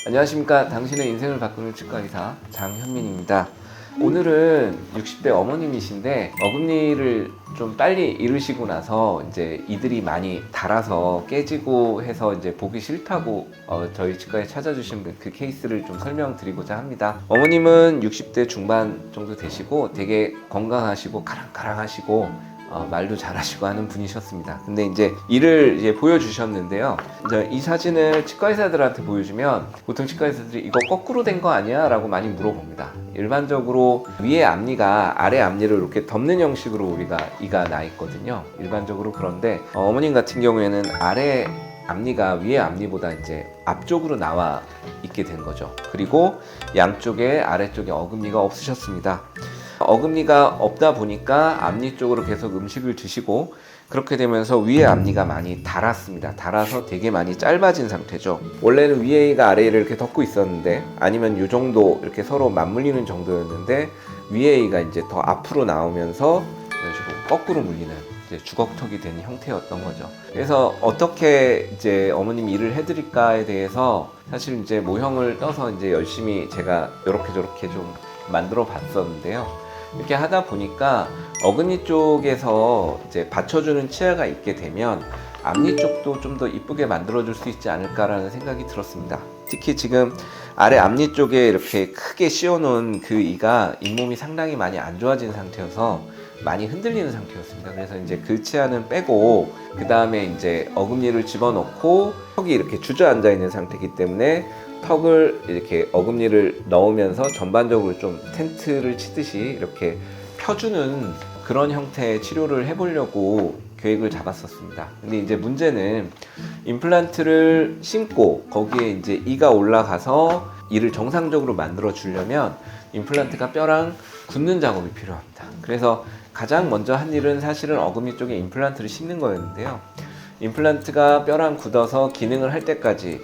안녕하십니까. 당신의 인생을 바꾸는 치과의사 장현민입니다. 오늘은 60대 어머님이신데 어금니를 좀 빨리 잃으시고 나서 이제 이들이 많이 닳아서 깨지고 해서 이제 보기 싫다고 저희 치과에 찾아주신 그 케이스를 좀 설명드리고자 합니다. 어머님은 60대 중반 정도 되시고 되게 건강하시고 가랑가랑하시고 말도 잘하시고 하는 분이셨습니다. 근데 이제 이를 이제 보여주셨는데요. 이제 이 사진을 치과의사들한테 보여주면 보통 치과의사들이 이거 거꾸로 된 거 아니야? 라고 많이 물어봅니다. 일반적으로 위에 앞니가 아래 앞니를 이렇게 덮는 형식으로 우리가 이가 나 있거든요. 일반적으로. 그런데 어머님 같은 경우에는 아래 앞니가 위에 앞니보다 이제 앞쪽으로 나와 있게 된 거죠. 그리고 양쪽에 아래쪽에 어금니가 없으셨습니다. 어금니가 없다 보니까 앞니 쪽으로 계속 음식을 드시고 그렇게 되면서 위에 앞니가 많이 닳았습니다. 닳아서 되게 많이 짧아진 상태죠. 원래는 위에가 아래를 이렇게 덮고 있었는데 아니면 이 정도 이렇게 서로 맞물리는 정도였는데 위에가 이제 더 앞으로 나오면서 이런 식으로 거꾸로 물리는 이제 주걱턱이 된 형태였던 거죠. 그래서 어떻게 이제 어머님 일을 해드릴까에 대해서 사실 이제 모형을 떠서 이제 열심히 제가 이렇게 저렇게 좀 만들어 봤었는데요. 이렇게 하다 보니까 어금니 쪽에서 이제 받쳐주는 치아가 있게 되면 앞니 쪽도 좀 더 이쁘게 만들어줄 수 있지 않을까라는 생각이 들었습니다. 특히 지금 아래 앞니 쪽에 이렇게 크게 씌워놓은 그 이가 잇몸이 상당히 많이 안 좋아진 상태여서 많이 흔들리는 상태였습니다. 그래서 이제 그 치아는 빼고 그 다음에 이제 어금니를 집어넣고 턱이 이렇게 주저앉아 있는 상태이기 때문에 턱을 이렇게 어금니를 넣으면서 전반적으로 좀 텐트를 치듯이 이렇게 펴주는 그런 형태의 치료를 해보려고 계획을 잡았었습니다. 근데 이제 문제는 임플란트를 심고 거기에 이제 이가 올라가서 이를 정상적으로 만들어 주려면 임플란트가 뼈랑 굳는 작업이 필요합니다. 그래서 가장 먼저 한 일은 사실은 어금니 쪽에 임플란트를 심는 거였는데요. 임플란트가 뼈랑 굳어서 기능을 할 때까지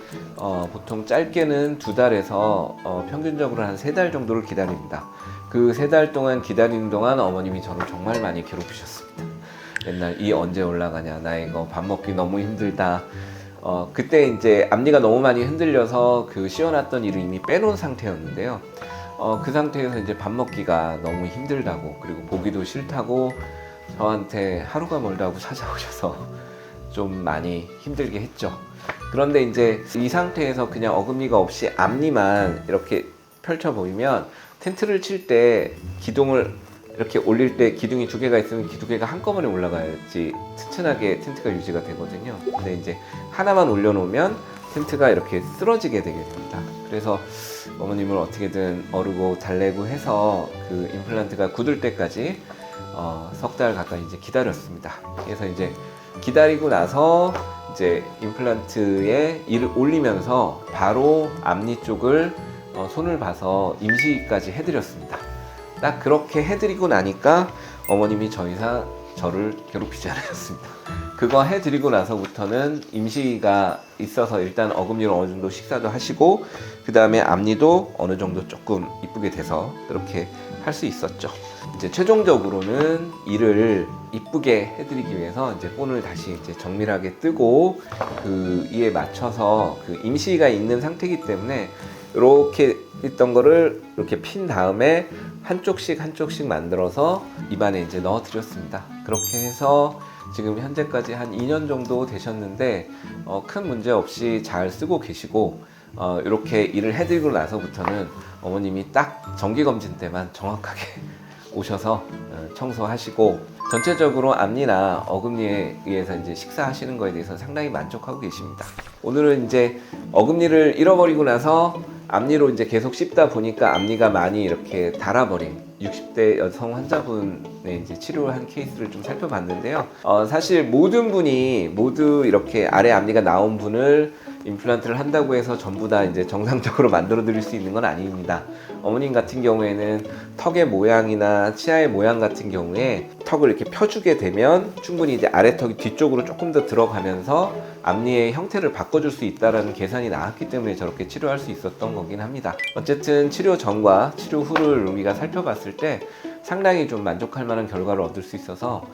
보통 짧게는 2달에서 평균적으로 한 3달 정도를 기다립니다. 그 3달 동안 기다리는 동안 어머님이 저를 정말 많이 괴롭히셨습니다. 맨날 이 언제 올라가냐, 나 이거 밥 먹기 너무 힘들다. 그때 이제 앞니가 너무 많이 흔들려서 그 씌워놨던 이를 이미 빼놓은 상태였는데요. 그 상태에서 이제 밥 먹기가 너무 힘들다고, 그리고 보기도 싫다고 저한테 하루가 멀다고 찾아오셔서 좀 많이 힘들게 했죠. 그런데 이제 이 상태에서 그냥 어금니가 없이 앞니만 이렇게 펼쳐 보이면 텐트를 칠 때 기둥을 이렇게 올릴 때 기둥이 2개가 있으면 기 2개가 한꺼번에 올라가야지 튼튼하게 텐트가 유지가 되거든요. 근데 이제 하나만 올려놓으면 텐트가 이렇게 쓰러지게 되게 됩니다. 그래서 어머님을 어떻게든 어르고 달래고 해서 그 임플란트가 굳을 때까지 석 달 가까이 이제 기다렸습니다. 그래서 이제 기다리고 나서 이제 임플란트에 이를 올리면서 바로 앞니 쪽을 손을 봐서 임시까지 해드렸습니다. 딱 그렇게 해드리고 나니까 어머님이 더 이상 저를 괴롭히지 않으셨습니다. 그거 해드리고 나서부터는 임시가 있어서 일단 어금니로 어느 정도 식사도 하시고 그 다음에 앞니도 어느 정도 조금 이쁘게 돼서 그렇게 할 수 있었죠. 이제 최종적으로는 이를 이쁘게 해드리기 위해서 이제 본을 다시 이제 정밀하게 뜨고 그 이에 맞춰서 그 임시가 있는 상태이기 때문에 이렇게 있던 거를 이렇게 핀 다음에 한쪽씩 만들어서 입안에 이제 넣어 드렸습니다. 그렇게 해서 지금 현재까지 한 2년 정도 되셨는데 큰 문제 없이 잘 쓰고 계시고 이렇게 일을 해드리고 나서부터는 어머님이 딱 정기검진 때만 정확하게 오셔서 청소하시고 전체적으로 앞니나 어금니에 의해서 이제 식사하시는 거에 대해서 상당히 만족하고 계십니다. 오늘은 이제 어금니를 잃어버리고 나서 앞니로 이제 계속 씹다 보니까 앞니가 많이 이렇게 닳아버린 60대 여성 환자분의 이제 치료를 한 케이스를 좀 살펴봤는데요. 사실 모든 분이 모두 이렇게 아래 앞니가 나온 분을 임플란트를 한다고 해서 전부 다 이제 정상적으로 만들어 드릴 수 있는 건 아닙니다. 어머님 같은 경우에는 턱의 모양이나 치아의 모양 같은 경우에 턱을 이렇게 펴주게 되면 충분히 이제 아래 턱이 뒤쪽으로 조금 더 들어가면서 앞니의 형태를 바꿔줄 수 있다는 계산이 나왔기 때문에 저렇게 치료할 수 있었던 거긴 합니다. 어쨌든 치료 전과 치료 후를 우리가 살펴봤을 때 상당히 좀 만족할 만한 결과를 얻을 수 있어서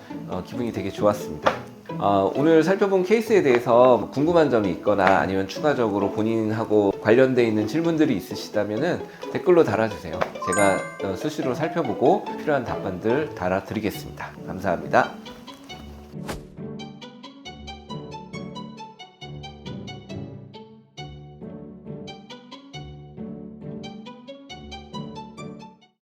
기분이 되게 좋았습니다. 오늘 살펴본 케이스에 대해서 궁금한 점이 있거나 아니면 추가적으로 본인하고 관련돼 있는 질문들이 있으시다면 댓글로 달아주세요. 제가 수시로 살펴보고 필요한 답변들 달아드리겠습니다. 감사합니다.